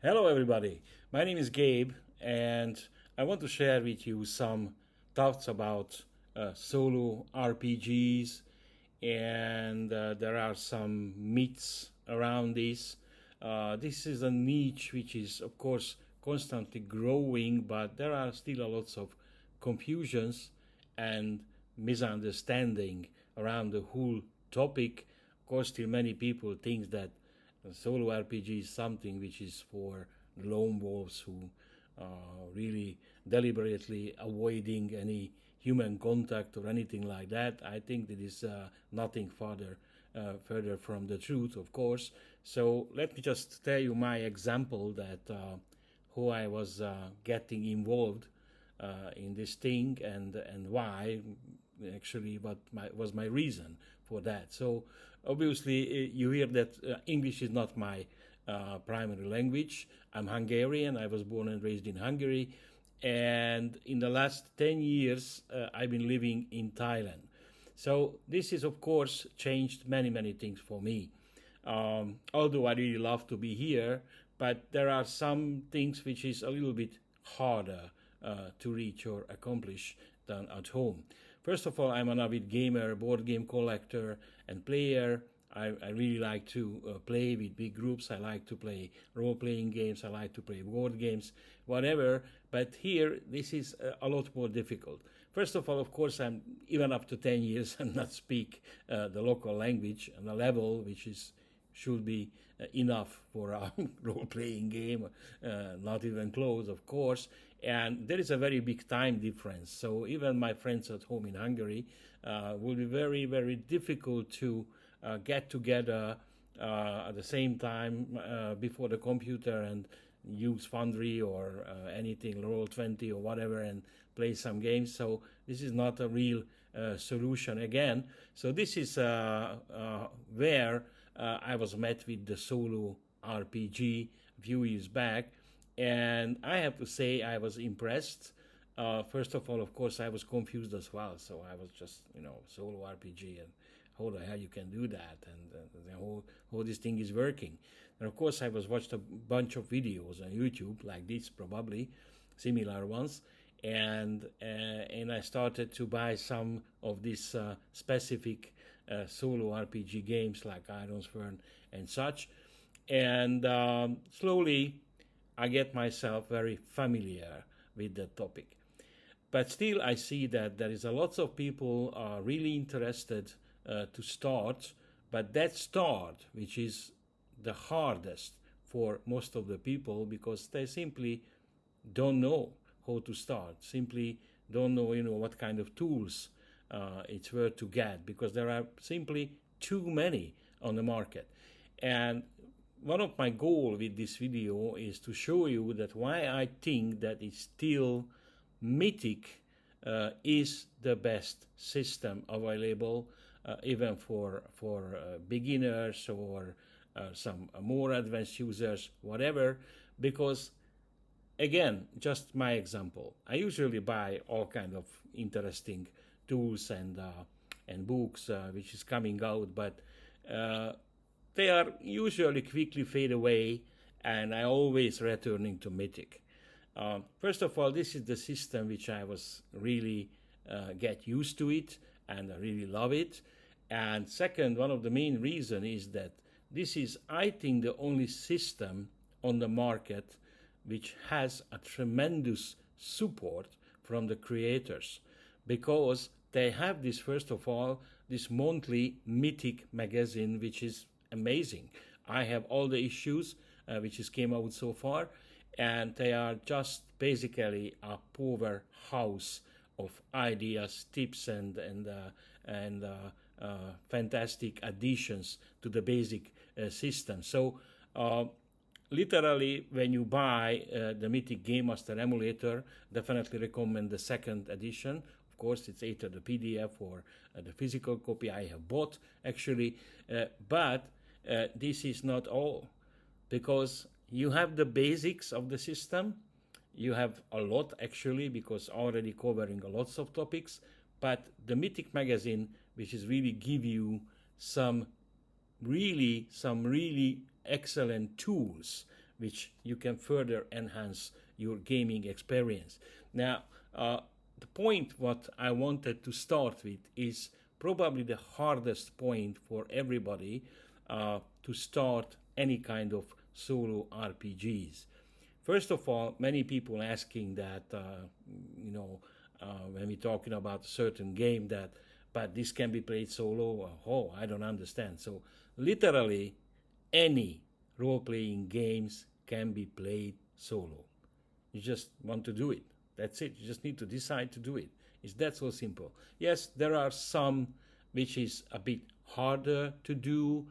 Hello, everybody. My name is Gabe, and I want to share with you some thoughts about solo RPGs. And there are some myths around this. This is a niche which is, of course, constantly growing, but there are still lots of confusions and misunderstanding around the whole topic. Of course, still many people think that solo RPG is something which is for lone wolves who really deliberately avoiding any human contact or anything like that. I think that is nothing further from the truth, of course. So let me just tell you my example that how I was getting involved in this thing and why actually what was my reason for that. So obviously you hear that English is not my primary language. I'm Hungarian. I was born and raised in Hungary, and in the last 10 years I've been living in Thailand. So this is of course changed many things for me. Although I really love to be here, but there are some things which is a little bit harder to reach or accomplish than at home. First of all, I'm an avid gamer, board game collector, and player. I really like to play with big groups. I like to play role-playing games. I like to play board games, whatever. But here, this is a lot more difficult. First of all, of course, I'm even up to 10 years and not speak the local language on a level which is should be enough for a role-playing game, not even close, of course. And there is a very big time difference. So even my friends at home in Hungary will be very difficult to get together at the same time before the computer and use Foundry or anything, Roll20 or whatever, and play some games. So this is not a real solution again. So this is where I was met with the solo RPG a few years back, and I have to say I was impressed. First of all, of course, I was confused as well. So I was just, solo RPG, and how the hell you can do that, and how this thing is working. And of course, I was watched a bunch of videos on YouTube like this, probably similar ones, and I started to buy some of these specific solo RPG games like Iron's Fern and such, and slowly I get myself very familiar with the topic. But still, I see that there is a lots of people are really interested to start, but that start, which is the hardest for most of the people, because they simply don't know how to start, simply don't know, what kind of tools it's worth to get, because there are simply too many on the market. And one of my goals with this video is to show you that why I think that it's still Mythic is the best system available, even for beginners or some more advanced users, whatever. Because again, just my example, I usually buy all kind of interesting tools and books which is coming out, but they are usually quickly fade away, and I always returning to Mythic. First of all, this is the system which I was really get used to it, and I really love it. And second, one of the main reason is that this is, I think, the only system on the market which has a tremendous support from the creators, because they have this, first of all, this monthly Mythic magazine, which is amazing. I have all the issues which has came out so far, and they are just basically a powerhouse of ideas, tips, and fantastic additions to the basic system. So literally, when you buy the Mythic Game Master Emulator, definitely recommend the second edition. Of course, it's either the PDF or the physical copy. I have both, actually. But this is not all, because you have the basics of the system. You have a lot, actually, because already covering a lots of topics. But the Mythic magazine, which is really give you some really excellent tools which you can further enhance your gaming experience. Now, the point what I wanted to start with is probably the hardest point for everybody to start any kind of solo RPGs. First of all, many people asking that, when we're talking about a certain game, that, but this can be played solo. Oh, I don't understand. So, literally, any role-playing games can be played solo. You just want to do it. That's it. You just need to decide to do it. It's that so simple. Yes, there are some which is a bit harder to do.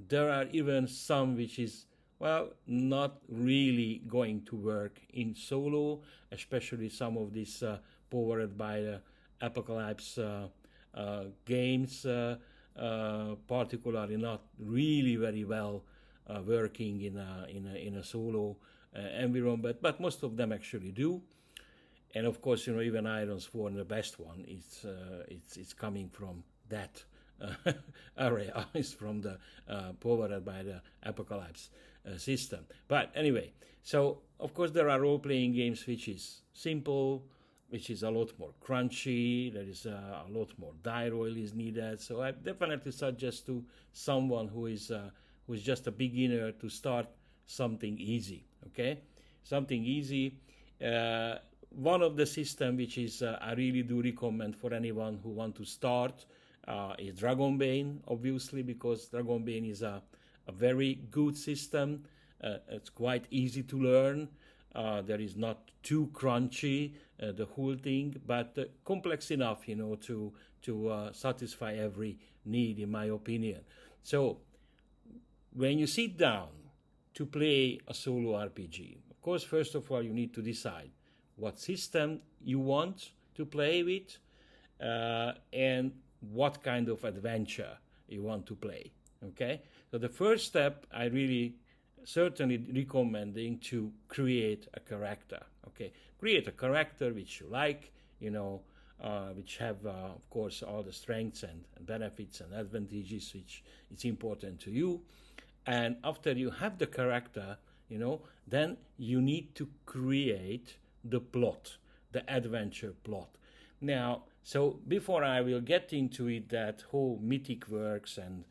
There are even some which is, well, not really going to work in solo, especially some of these powered by the apocalypse games, particularly not really very well working in a solo environment, but most of them actually do. And of course, even Iron's Sworn, the best one, it's coming from that area. It's from the powered by the apocalypse system. But anyway, so of course there are role-playing games which is simple, which is a lot more crunchy. There is a lot more die roll is needed. So I definitely suggest to someone who is just a beginner to start something easy. Okay, something easy. One of the system which is I really do recommend for anyone who want to start is Dragonbane, obviously, because Dragonbane is a very good system. It's quite easy to learn. There is not too crunchy, the whole thing, but complex enough, to satisfy every need, in my opinion. So when you sit down to play a solo RPG, of course, first of all, you need to decide what system you want to play with and what kind of adventure you want to play. Okay, so the first step I really certainly recommending to create a character. Okay, create a character which you like, which have of course all the strengths and benefits and advantages which it's important to you. And after you have the character, then you need to create the plot, the adventure plot. Now, so before I will get into it, that whole Mythic works and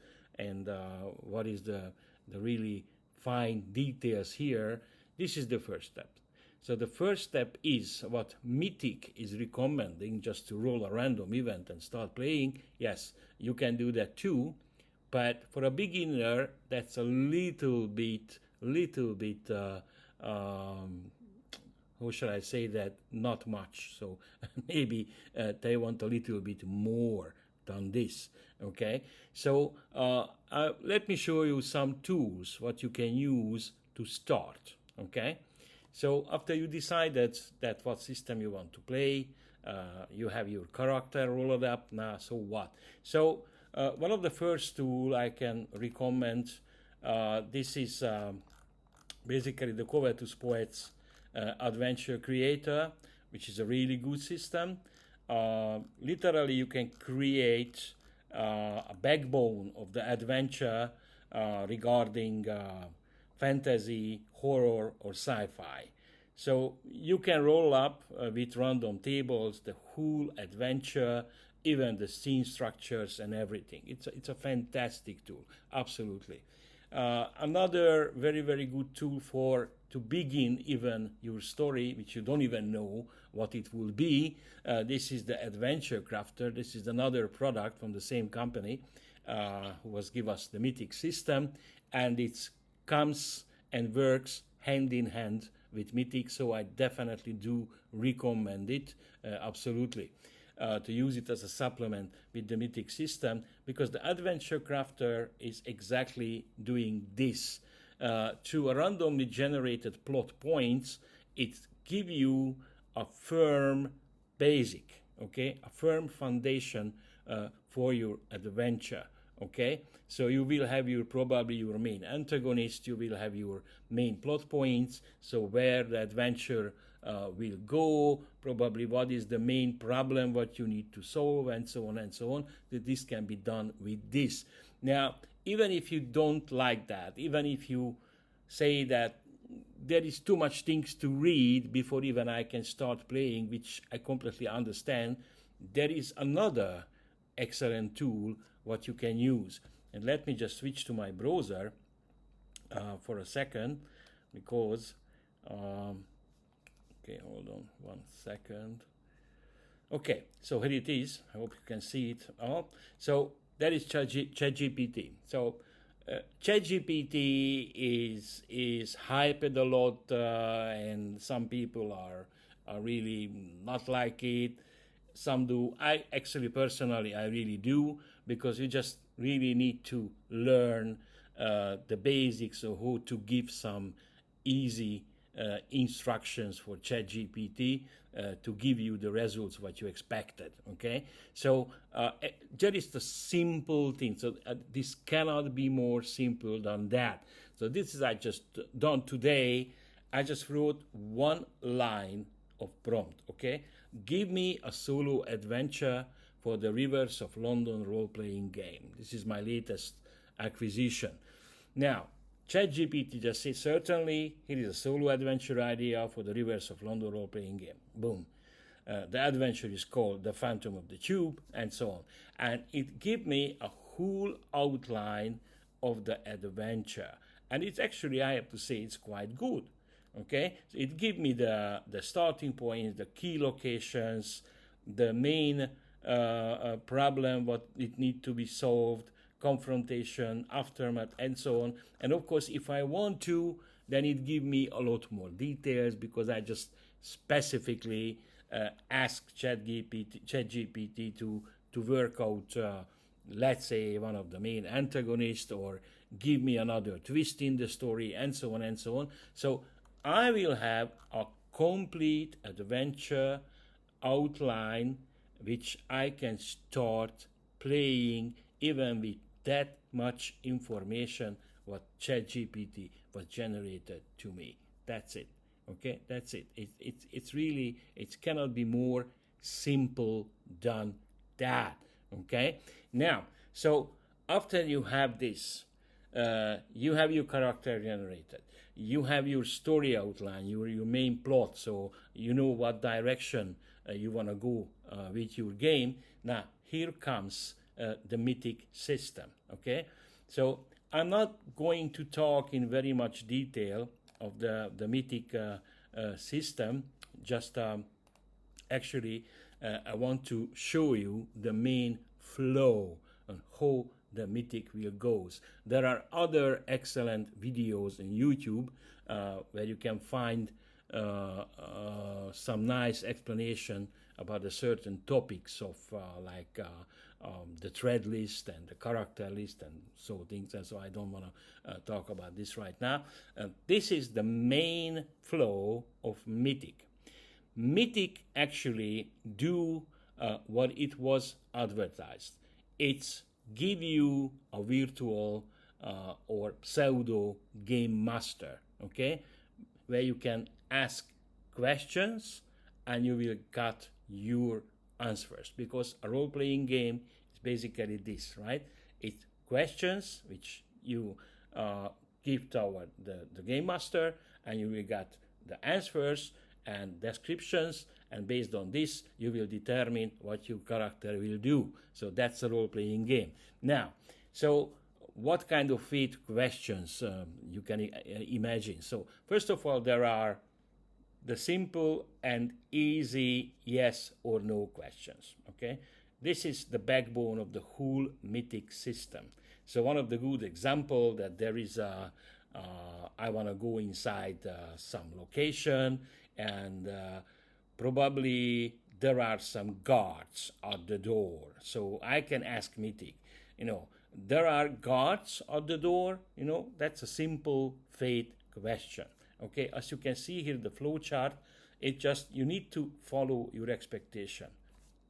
what is the really fine details here, this is the first step. So the first step is what Mythic is recommending, just to roll a random event and start playing. Yes, you can do that too, but for a beginner, that's a little bit how should I say that? Not much. So maybe they want a little bit more than this. Okay. So let me show you some tools what you can use to start. Okay. So after you decided that what system you want to play, you have your character rolled up. Now, so what? So one of the first tool I can recommend. This is basically the Covetous Poets Adventure Creator, which is a really good system. Literally, you can create a backbone of the adventure regarding fantasy, horror, or sci-fi. So you can roll up with random tables the whole adventure, even the scene structures and everything. It's a fantastic tool, absolutely. Another very, very good tool to begin even your story, which you don't even know what it will be. This is the Adventure Crafter. This is another product from the same company who was give us the Mythic system, and it comes and works hand in hand with Mythic, so I definitely do recommend it, absolutely. To use it as a supplement with the Mythic system, because the Adventure Crafter is exactly doing this. To a randomly generated plot points, it gives you a firm basic, okay, a firm foundation for your adventure. Okay, so you will have probably your main antagonist, you will have your main plot points, so where the adventure will go, probably what is the main problem, what you need to solve, and so on and so on. That this can be done with this. Now, even if you don't like that, even if you say that there is too much things to read before even I can start playing, which I completely understand. There is another excellent tool what you can use. And let me just switch to my browser for a second, because okay, hold on 1 second. Okay, so here it is. I hope you can see it. So that is ChatGPT. So ChatGPT is hyped a lot, and some people are really not like it. Some do. I actually, personally, I really do, because you just really need to learn the basics of how to give some easy instructions for ChatGPT to give you the results what you expected. Okay, so there is the simple thing. So this cannot be more simple than that. So this is I just done today. I just wrote one line of prompt. Okay, give me a solo adventure for the Rivers of London role-playing game. This is my latest acquisition. Now, ChatGPT just says, certainly, here is a solo adventure idea for the Rivers of London role-playing game. Boom. The adventure is called The Phantom of the Tube, and so on. And it gives me a whole outline of the adventure. And it's actually, I have to say, it's quite good. Okay? So it gives me the starting points, the key locations, the main problem, what it needs to be solved, confrontation, aftermath, and so on. And of course, if I want to, then it gives me a lot more details, because I just specifically ask ChatGPT to work out, let's say, one of the main antagonists, or give me another twist in the story, and so on and so on. So I will have a complete adventure outline which I can start playing even with that much information what ChatGPT was generated to me. That's it. Okay, that's it. It's really, it cannot be more simple than that. Okay, now, so after you have this, you have your character generated, you have your story outline, your main plot, so you know what direction you want to go with your game. Now, here comes the Mythic system. Okay, so I'm not going to talk in very much detail of the Mythic system. Just actually, I want to show you the main flow and how the Mythic wheel goes. There are other excellent videos in YouTube where you can find some nice explanation about a certain topics of like the thread list and the character list and so things, and so I don't want to talk about this right now. This is the main flow of Mythic. Mythic actually do what it was advertised. It's give you a virtual or pseudo game master, okay, where you can ask questions and you will get your answers, because a role-playing game is basically this, right? It's questions which you give toward the game master, and you will get the answers and descriptions, and based on this you will determine what your character will do. So that's a role-playing game. Now, so what kind of fate questions you can imagine? So first of all, there are the simple and easy yes or no questions. Okay, this is the backbone of the whole Mythic system. So one of the good example that there is I want to go inside some location, and probably there are some guards at the door. So I can ask Mythic, there are guards at the door. That's a simple fate question. Okay, as you can see here, the flow chart, it just, you need to follow your expectation.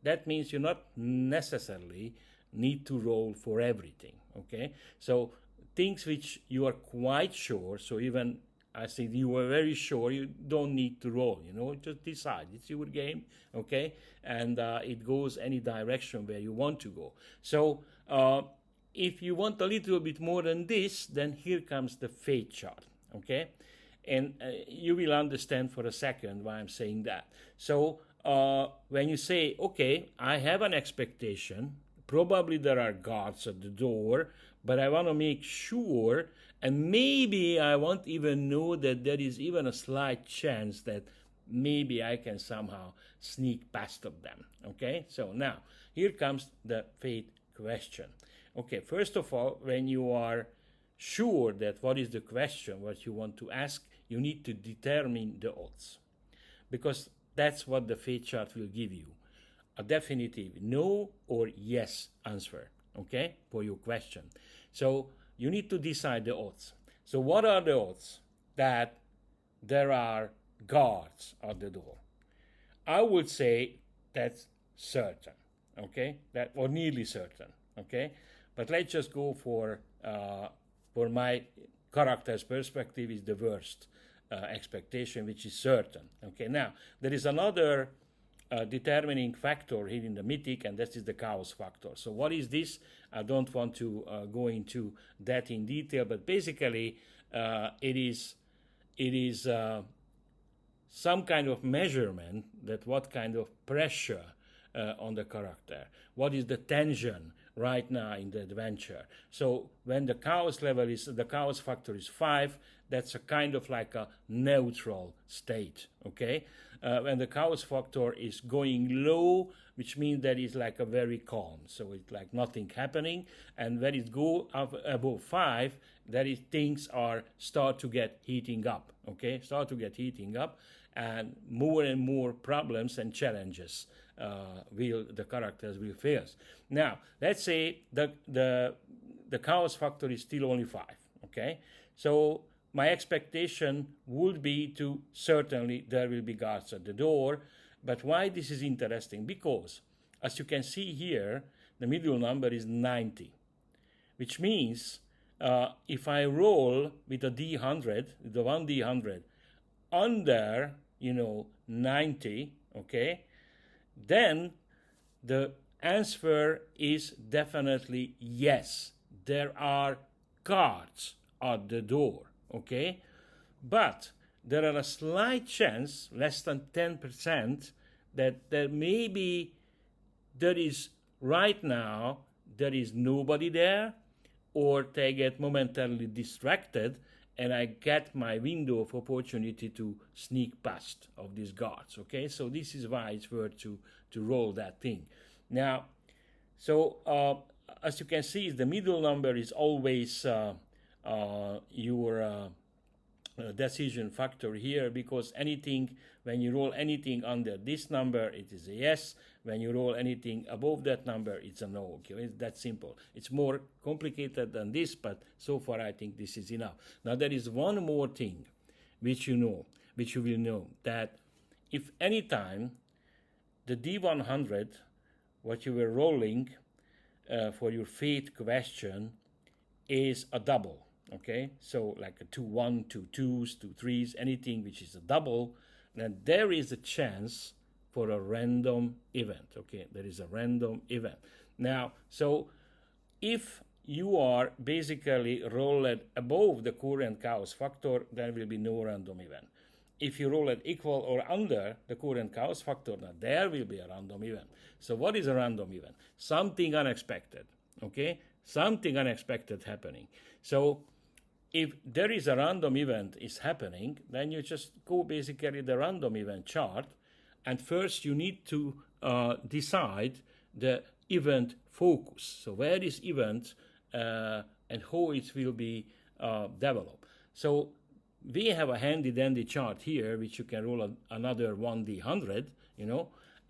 That means you not necessarily need to roll for everything. Okay, so things which you are quite sure, so even I think you are very sure, you don't need to roll, just decide. It's your game, okay? And it goes any direction where you want to go. So if you want a little bit more than this, then here comes the fate chart, okay? And you will understand for a second why I'm saying that. So when you say, okay, I have an expectation, probably there are guards at the door, but I want to make sure, and maybe I won't even know that there is even a slight chance that maybe I can somehow sneak past of them. Okay, so now here comes the fate question. Okay, first of all, when you are sure that what is the question, what you want to ask, you need to determine the odds, because that's what the fate chart will give you, a definitive no or yes answer, okay, for your question. So you need to decide the odds. So what are the odds that there are guards at the door? I would say that's certain, okay, that or nearly certain, okay. But let's just go for my character's perspective is the worst expectation, which is certain. Okay, now there is another determining factor here in the mythic, and that is the chaos factor. So what is this? I don't want to go into that in detail, but basically it is some kind of measurement that what kind of pressure on the character, what is the tension right now in the adventure. So when the chaos level is, the chaos factor is 5, that's a kind of like a neutral state, okay? When the chaos factor is going low, which means that it's like a very calm, so it's like nothing happening. And when it go up above 5, that is things are start to get heating up, okay? Start to get heating up, and more problems and challenges the characters will face. Now, let's say the chaos factor is still only 5, okay? So my expectation would be to certainly there will be guards at the door. But why this is interesting? Because, as you can see here, the middle number is 90, which means if I roll with a D100, the 1D100, under, 90, okay, then the answer is definitely yes. There are guards at the door, okay? But there are a slight chance, less than 10%, that there is right now, there is nobody there, or they get momentarily distracted, and I get my window of opportunity to sneak past of these guards, okay? So this is why it's worth to roll that thing. Now, so as you can see, the middle number is always your decision factor here, because when you roll anything under this number, it is a yes. When you roll anything above that number, it's a no. Okay, it's that simple. It's more complicated than this, but so far I think this is enough. Now there is one more thing which you will know, that if any time the D100, what you were rolling for your fate question, is a double, okay? So like a 2-1, 2 2s, 2 3s, anything which is a double, then there is a chance for a random event, okay? There is a random event. Now, so if you are basically rolled above the current chaos factor, there will be no random event. If you roll it equal or under the current chaos factor, now there will be a random event. So what is a random event? Something unexpected, okay? Something unexpected happening. So if there is a random event is happening, then you just go basically the random event chart, and first you need to decide the event focus. So where is event and how it will be developed. So we have a handy-dandy chart here, which you can roll another 1D100,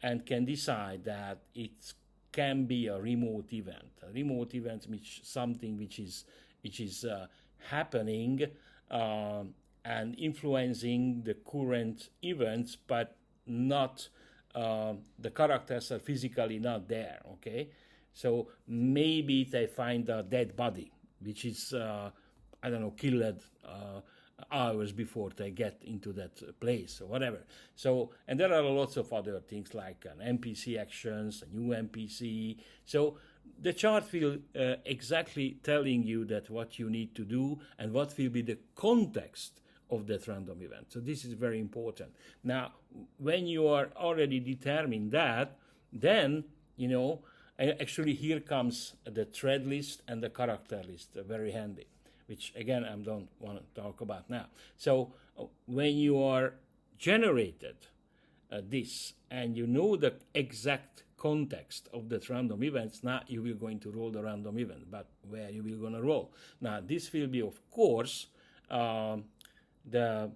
and can decide that it can be a remote event. A remote event, something which is happening and influencing the current events, but not the characters are physically not there. Okay, so maybe they find a dead body, which is killed hours before they get into that place or whatever. So, and there are lots of other things like an NPC actions, a new NPC. So the chart will exactly telling you that what you need to do and what will be the context of that random event. So this is very important. Now, when you are already determined that, then, you know, actually here comes the thread list and the character list, very handy, which again, I don't want to talk about now. So when you are generated this and you know the exact context of that random events, now you will going to roll the random event, but where you will going to roll. Now this will be, of course, the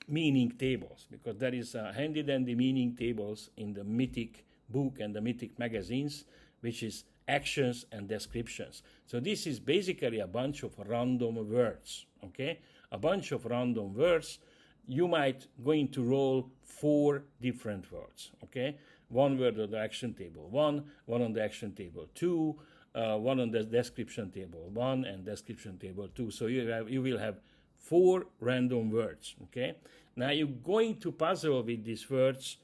meaning tables, because there is handy dandy meaning tables in the Mythic book and the Mythic magazines, which is actions and descriptions. So this is basically a bunch of random words, okay? A bunch of random words. You might going to roll 4 different words, okay? 1 word on the action table 1, 1 on the action table 2, 1 on the description table 1, and description table 2. So you will have 4 random words, okay? Now you're going to puzzle with these words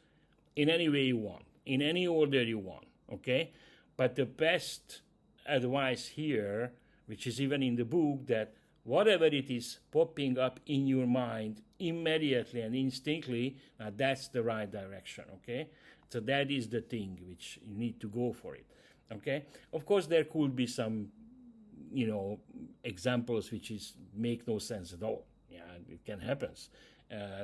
in any way you want, in any order you want, okay? But the best advice here, which is even in the book, that whatever it is popping up in your mind immediately and instinctively, now that's the right direction, okay? So that is the thing which you need to go for it, okay? Of course, there could be some, you know, examples which make no sense at all. Yeah, it can happen.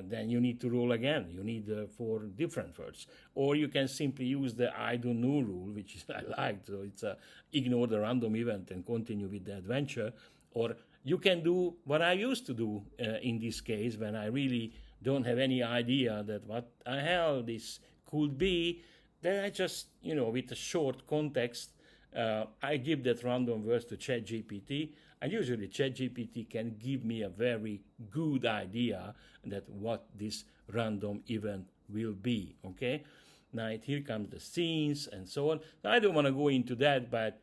Then you need to roll again. You need 4 different words. Or you can simply use the I don't know rule, which is I like. So it's ignore the random event and continue with the adventure. Or you can do what I used to do in this case, when I really don't have any idea that what the hell this could be. Then I just, you know, with a short context, I give that random words to ChatGPT, and usually ChatGPT can give me a very good idea that what this random event will be, okay? Now here comes the scenes and so on. Now, I don't want to go into that, but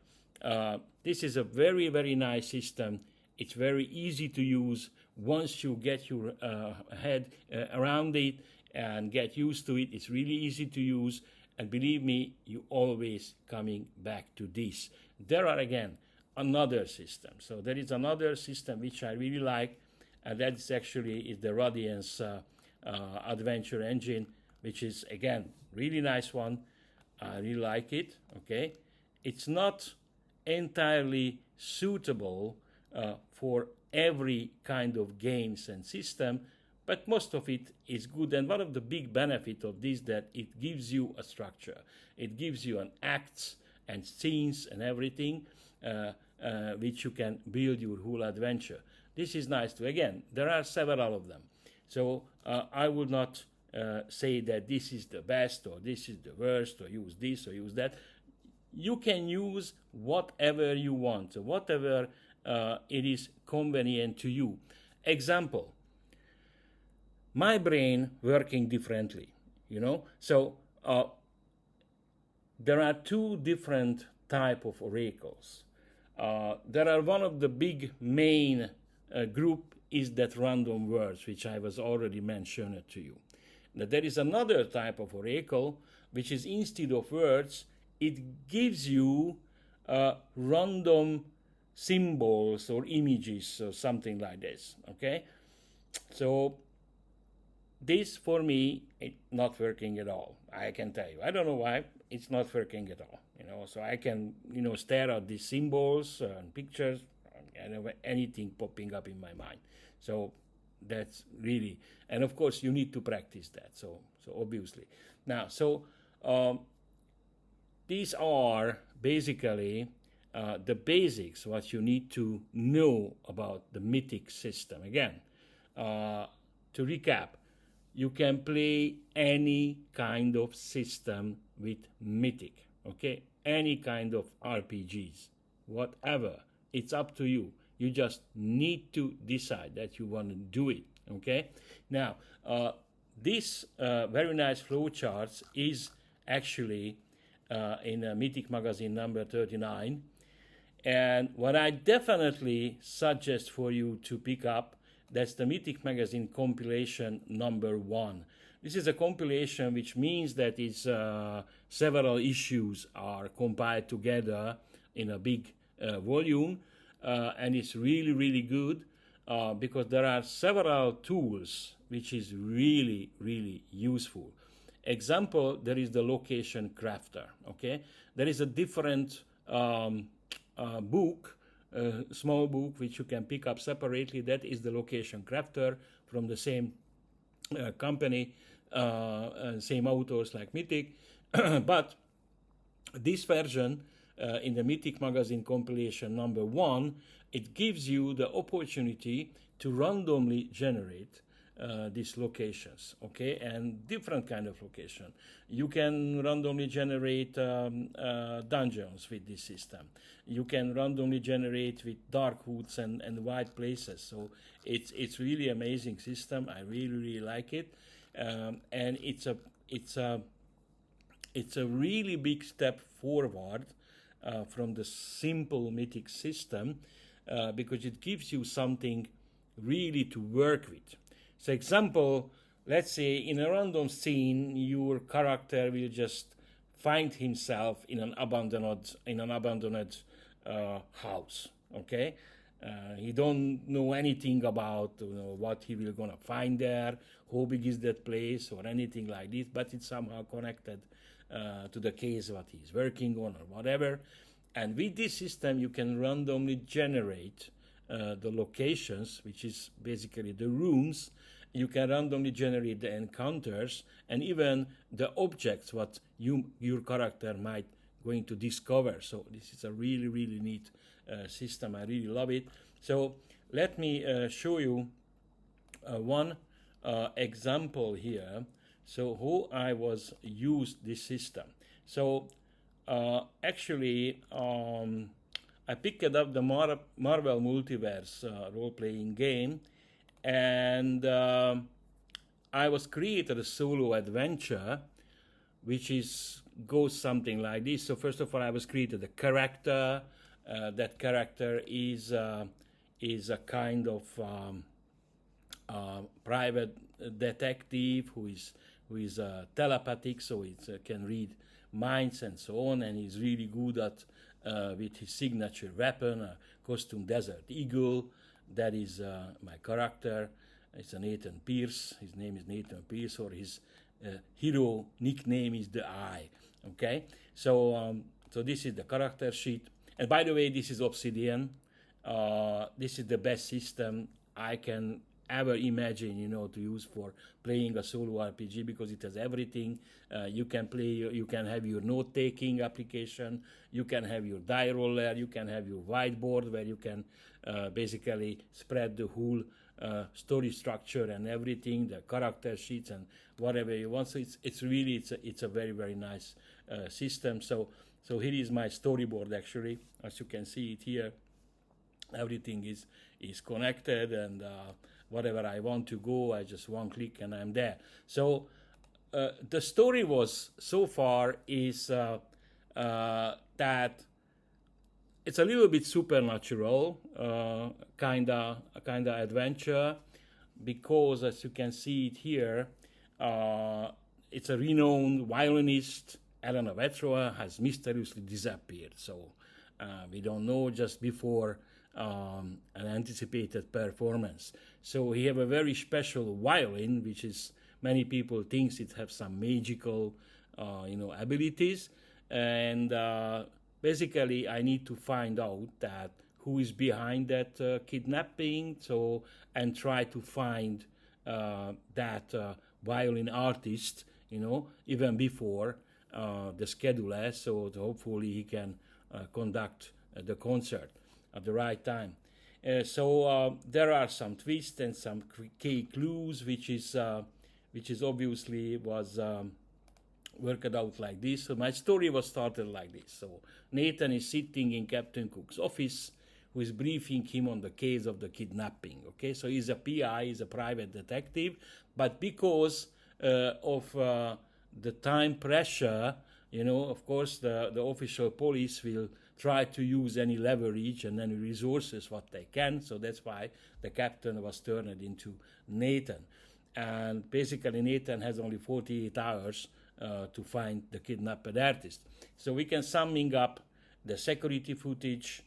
this is a very, very nice system. It's very easy to use once you get your head around it and get used to it. It's really easy to use. And believe me, you always coming back to this. There are, again, another system. So there is another system which I really like, and that's actually is the Radiance Adventure Engine, which is, again, really nice one. I really like it, okay? It's not entirely suitable for every kind of games and system, but most of it is good. And one of the big benefits of this, that it gives you a structure. It gives you an acts and scenes and everything, which you can build your whole adventure. This is nice too. Again, there are several of them. So I would not say that this is the best or this is the worst, or use this or use that. You can use whatever you want, so whatever it is convenient to you. Example, my brain working differently, you know. So there are 2 different type of oracles. There are one of the big main group is that random words, which I was already mentioned to you. Now, there is another type of oracle, which is instead of words, it gives you random symbols or images or something like this, okay? So this, for me, it's not working at all. I can tell you. I don't know why. It's not working at all. You know, so I can, you know, stare at these symbols and pictures and anything popping up in my mind. So that's really, and of course you need to practice that. So obviously. Now, so these are basically the basics, what you need to know about the Mythic system. Again, to recap, you can play any kind of system with Mythic, okay? Any kind of RPGs, whatever. It's up to you. You just need to decide that you want to do it, okay? Now, this very nice flowcharts is actually in Mythic Magazine number 39. And what I definitely suggest for you to pick up, that's the Mythic Magazine compilation number 1. This is a compilation, which means that it's several issues are compiled together in a big volume, and it's really, really good. because there are several tools which is really, really useful. Example, there is the location crafter, okay? There is a different book, small book, which you can pick up separately. That is the location crafter from the same company, same authors like Mythic. But this version in the Mythic Magazine compilation number 1, it gives you the opportunity to randomly generate these locations, okay, and different kind of location. You can randomly generate dungeons with this system. You can randomly generate with dark woods and wide places. So it's really amazing system. I really like it, and it's a really big step forward from the simple Mythic system, because it gives you something really to work with. So example, let's say in a random scene, your character will just find himself in an abandoned house. Okay, he don't know anything about what he will gonna find there, how big is that place or anything like this, but it's somehow connected to the case what he's working on or whatever. And with this system, you can randomly generate the locations, which is basically the rooms. You can randomly generate the encounters and even the objects what your character might going to discover. So this is a really neat system. I really love it. So let me show you one example here. So how I was used this system. So actually I picked up the Marvel Multiverse role-playing game, and I was created a solo adventure, which goes something like this. So first of all, I was created a character. That character is a kind of private detective who is telepathic, so it can read minds and so on, and he's really good at with his signature weapon, a costume Desert Eagle. That is my character. It's a Nathan Pierce. His name is Nathan Pierce, or his hero nickname is the Eye. Okay, so so this is the character sheet. And by the way, this is Obsidian. This is the best system I can ever imagine, to use for playing a solo RPG, because it has everything. You can play, you can have your note-taking application, you can have your die roller, you can have your whiteboard where you can basically spread the whole story structure and everything, the character sheets and whatever you want. So it's really a very nice system. So here is my storyboard actually. As you can see it here, everything is connected, and whatever I want to go, I just one click and I'm there. So the story was so far is that it's a little bit supernatural, kinda adventure, because as you can see it here, it's a renowned violinist, Elena Vetrova, has mysteriously disappeared. So we don't know just before an anticipated performance. So he have a very special violin, which is many people thinks it have some magical, abilities, and basically I need to find out that who is behind that kidnapping. So and try to find that violin artist, even before the scheduler, so hopefully he can conduct the concert at the right time. So there are some twists and some key clues, which is obviously was worked out like this. So my story was started like this. So Nathan is sitting in Captain Cook's office, who is briefing him on the case of the kidnapping. Okay, so he's a PI, he's a private detective, but because of the time pressure, of course, the official police will try to use any leverage and any resources what they can. So that's why the captain was turned into Nathan. And basically Nathan has only 48 hours to find the kidnapped artist. So we can summing up the security footage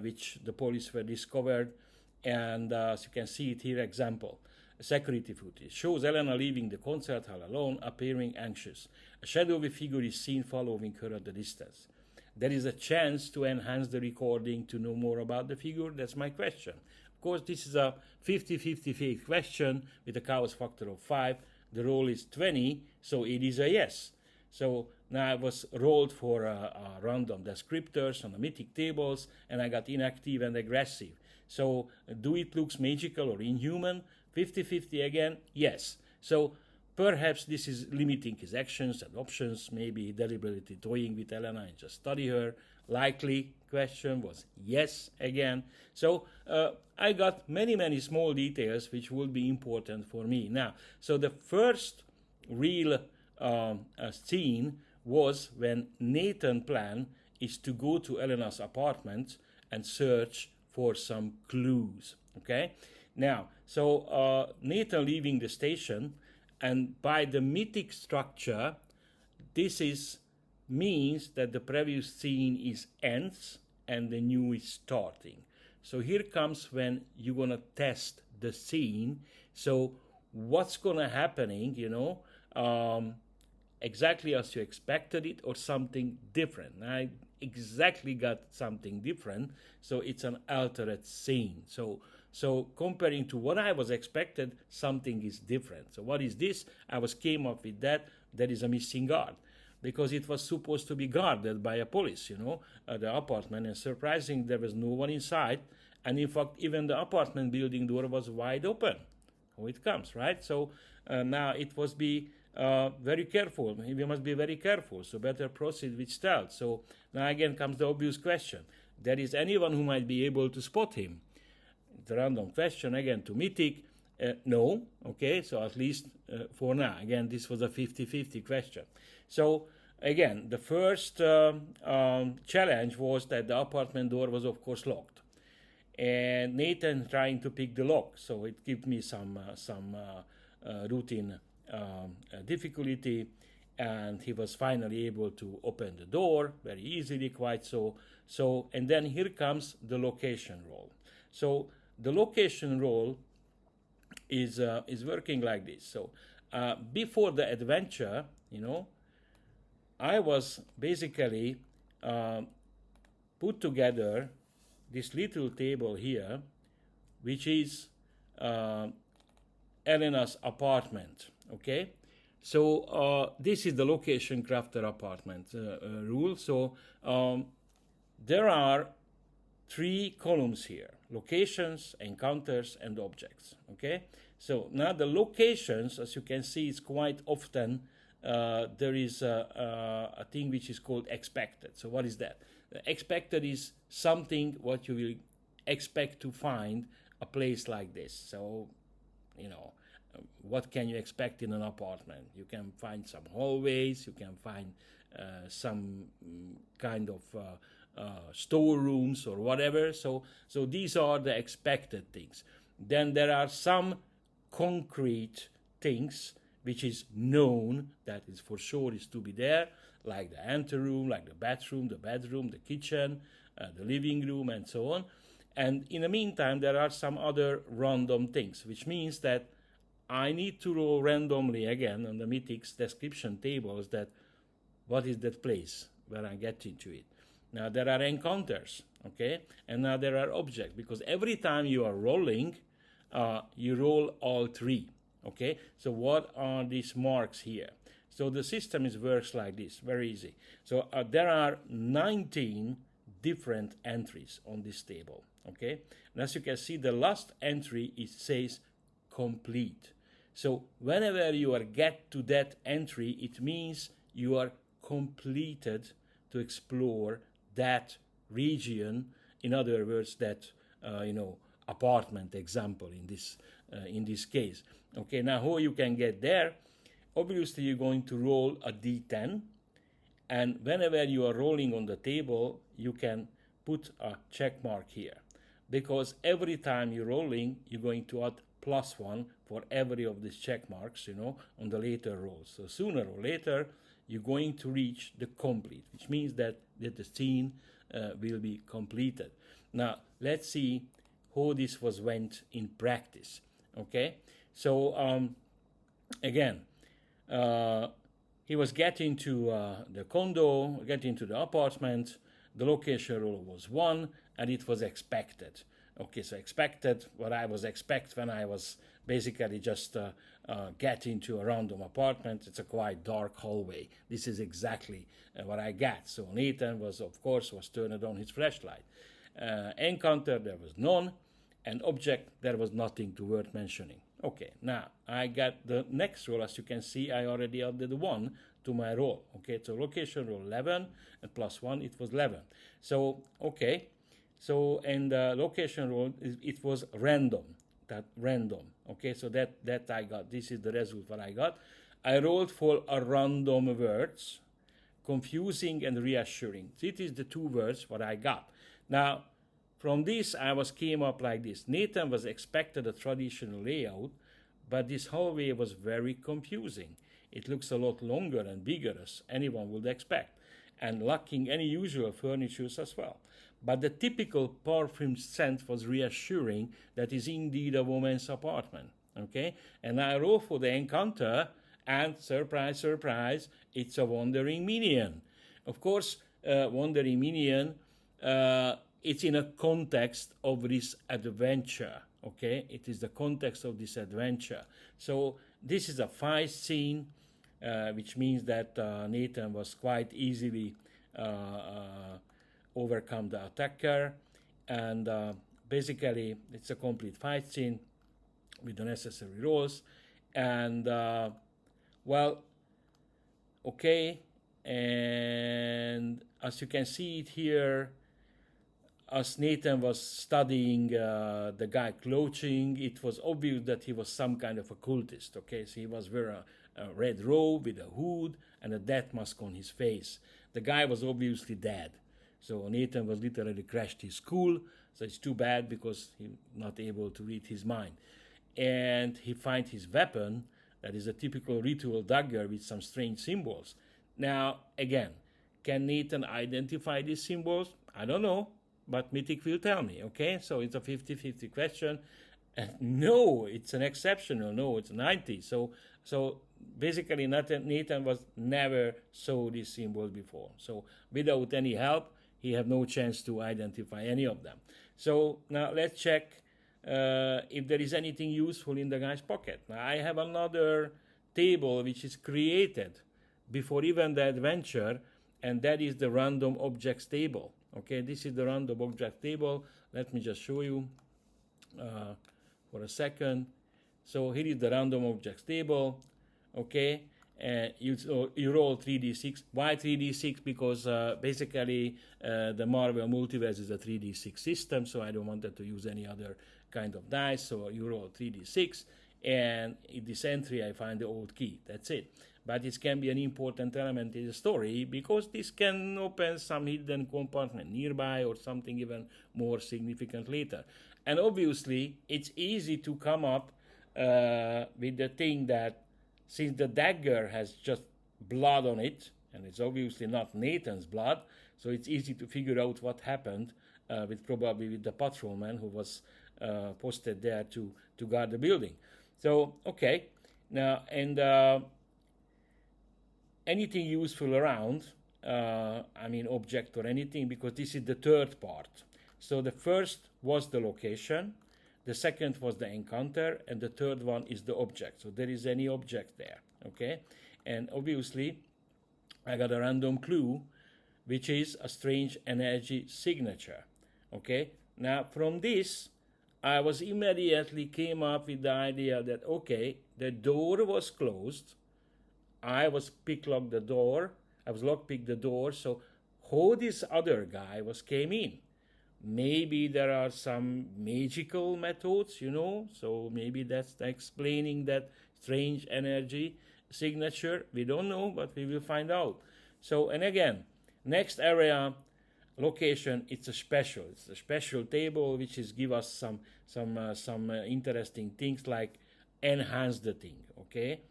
which the police were discovered, And as you can see it here, example. Security footage shows Elena leaving the concert hall alone, appearing anxious. A shadowy figure is seen following her at the distance. There is a chance to enhance the recording to know more about the figure? That's my question. Of course, this is a 50-50 fake question with a chaos factor of 5. The roll is 20, so it is a yes. So now I was rolled for random descriptors on the mythic tables, and I got inactive and aggressive. So do it looks magical or inhuman? 50-50 again? Yes. So perhaps this is limiting his actions and options, maybe deliberately toying with Elena and just study her. Likely question was yes again. So I got many small details which will be important for me. Now, so the first real scene was when Nathan's plan is to go to Elena's apartment and search for some clues. Okay? Now, so Nathan leaving the station, and by the mythic structure, this means that the previous scene is ends and the new is starting. So here comes when you're gonna test the scene. So what's gonna happening, exactly as you expected it or something different. I exactly got something different, so it's an altered scene. So comparing to what I was expected, something is different. So what is this? I came up with that. There is a missing guard because it was supposed to be guarded by a police, the apartment, and surprising there was no one inside. And in fact, even the apartment building door was wide open. How it comes, right? So now it must be very careful. We must be very careful. So better proceed with stealth. So now again comes the obvious question. There is anyone who might be able to spot him? The random question again to Mythic. No. Okay, so at least for now. Again, this was a 50-50 question. So again, the first challenge was that the apartment door was of course locked. And Nathan trying to pick the lock. So it gave me some routine difficulty, and he was finally able to open the door very easily, quite so. And then here comes the location roll. So the location roll is working like this. So before the adventure, I was basically put together this little table here, which is Elena's apartment. Okay, so this is the location crafter apartment rule. So there are 3 columns here: locations, encounters, and objects. Okay, so now the locations, as you can see, is quite often there is a thing which is called expected. So what is that? Expected is something what you will expect to find a place like this. So what can you expect in an apartment? You can find some hallways, you can find some kind of storerooms or whatever. So these are the expected things. Then there are some concrete things which is known that is for sure is to be there, like the anteroom, like the bathroom, the kitchen, the living room, and so on. And in the meantime, there are some other random things, which means that I need to roll randomly again on the Mythic's description tables that what is that place where I get into it. Now there are encounters, okay? And now there are objects, because every time you are rolling, you roll all 3, okay? So what are these marks here? So the system works like this, very easy. So there are 19 different entries on this table, okay? And as you can see, the last entry, it says complete. So whenever you get to that entry, it means you are completed to explore that region. In other words, that apartment example in this case. Okay, now how you can get there? Obviously, you're going to roll a d10, and whenever you are rolling on the table, you can put a check mark here, because every time you're rolling, you're going to add +1 for every of these check marks, on the later rolls. So sooner or later, you're going to reach the complete, which means that the scene will be completed. Now, let's see how this was went in practice. Okay, so again, he was getting to the condo, getting to the apartment. The location rule was 1, and it was expected. Okay, so expected what I was expect when I was basically just getting to a random apartment. It's a quite dark hallway. This is exactly what I got. So Nathan was, of course, turned on his flashlight. Encounter, there was none, and object, there was nothing to worth mentioning. Okay, now I got the next roll. As you can see, I already added 1 to my roll. Okay, so location roll 11 and plus 1, it was 11. So, okay, so and location roll, it was random. That random. Okay, so that I got. This is the result what I got. I rolled for a random words, confusing and reassuring. This is the 2 words what I got. Now, from this, I came up like this. Nathan was expected a traditional layout, but this hallway was very confusing. It looks a lot longer and bigger as anyone would expect, and lacking any usual furnitures as well. But the typical perfume scent was reassuring that is indeed a woman's apartment. Okay, and I roll for the encounter, and surprise, surprise, it's a wandering minion. Of course, wandering minion. It's in a context of this adventure. Okay, it is the context of this adventure. So this is a fight scene, which means that Nathan was quite easily overcome the attacker, and basically it's a complete fight scene with the necessary rolls, and well, okay, and as you can see it here, as Nathan was studying the guy clothing, it was obvious that he was some kind of a cultist. Okay, so he was wearing a red robe with a hood and a death mask on his face. The guy was obviously dead. So Nathan was literally crashed his school. So it's too bad because he's not able to read his mind. And he finds his weapon, that is a typical ritual dagger with some strange symbols. Now, again, can Nathan identify these symbols? I don't know, but Mythic will tell me, okay? So it's a 50-50 question. And no, it's an exceptional. No, it's 90. So basically, Nathan was never saw these symbols before. So without any help, he had no chance to identify any of them. So now let's check if there is anything useful in the guy's pocket. Now I have another table which is created before even the adventure, and that is the random objects table. Okay, this is the random object table. Let me just show you for a second. So here is the random objects table. Okay, and you roll 3d6. Why 3d6? Because basically the Marvel Multiverse is a 3d6 system, so I don't want to use any other kind of dice. So you roll 3d6, and in this entry I find the old key. That's it. But this can be an important element in the story because this can open some hidden compartment nearby or something even more significant later. And obviously, it's easy to come up with the thing that since the dagger has just blood on it, and it's obviously not Nathan's blood, so it's easy to figure out what happened probably with the patrolman who was posted there to guard the building. So, okay, now, and anything useful around, object or anything, because this is the third part. So the first was the location, the second was the encounter, and the third one is the object. So there is any object there, okay? And obviously, I got a random clue, which is a strange energy signature, okay? Now, from this, I was immediately came up with the idea that, okay, the door was closed, I was lockpicked the door, so how this other guy came in? Maybe there are some magical methods, so maybe that's explaining that strange energy signature. We don't know, but we will find out. So, and again, next area, location, it's a special table which is give us some interesting things like enhance the thing, okay?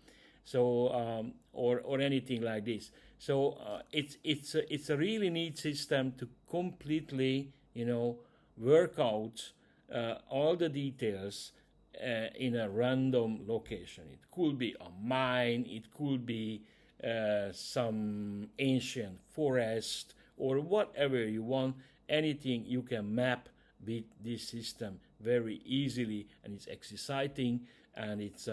So or anything like this. So it's a really neat system to completely work out all the details in a random location. It could be a mine, it could be some ancient forest, or whatever you want. Anything you can map with this system very easily, and it's exciting, and it's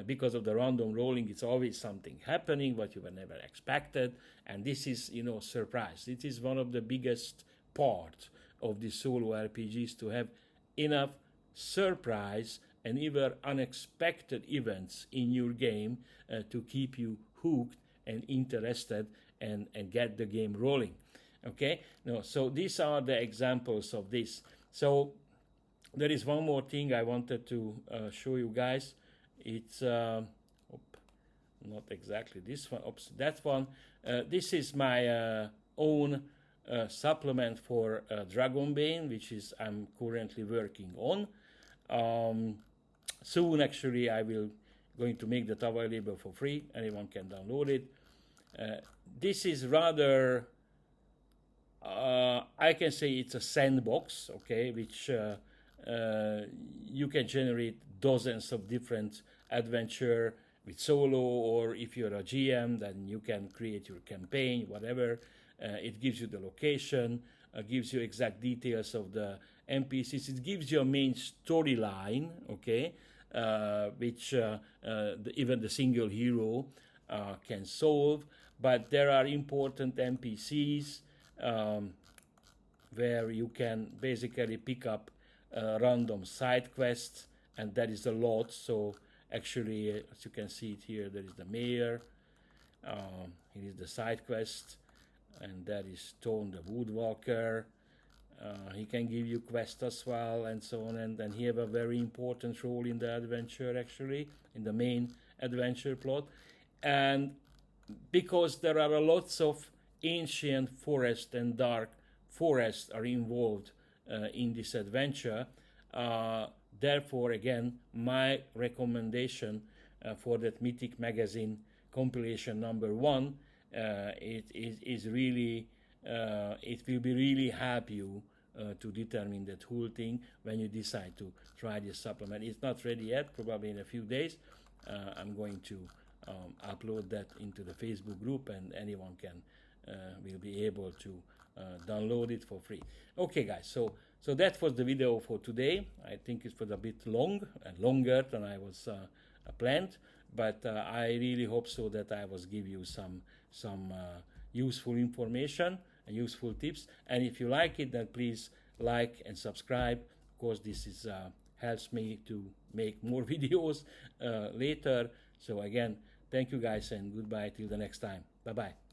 because of the random rolling, it's always something happening what you were never expected, and this is, you know, surprise. It is one of the biggest part of the solo RPGs, to have enough surprise and even unexpected events in your game to keep you hooked and interested, and get the game rolling. Okay, no, so these are the examples of this. So there is one more thing I wanted to show you guys. It's not exactly this one. Oops, that one. This is my own supplement for Dragonbane, which is I'm currently working on. Soon, actually, I will going to make that available for free. Anyone can download it. This is rather, I can say it's a sandbox, okay, which you can generate dozens of different adventure with solo, or if you're a GM, then you can create your campaign, whatever. It gives you the location, gives you exact details of the NPCs. It gives you a main storyline, okay, which even the single hero can solve. But there are important NPCs where you can basically pick up random side quests, and that is a lot. So actually, as you can see it here, there is the mayor, here is the side quest, and that is Stone the Woodwalker. He can give you quests as well, and so on, and then he have a very important role in the adventure, actually, in the main adventure plot. And because there are lots of ancient forest and dark forests are involved in this adventure, therefore, again, my recommendation for that Mythic magazine compilation #1, it is really, it will be really help you to determine that whole thing when you decide to try this supplement. It's not ready yet, probably in a few days. I'm going to upload that into the Facebook group, and anyone can will be able to download it for free. Okay, guys, so that was the video for today. I think it was a bit long and longer than I was planned, but I really hope so that I was give you some useful information and useful tips. And if you like it, then please like and subscribe. Of course, this is helps me to make more videos later. So again, thank you guys, and goodbye till the next time. Bye bye.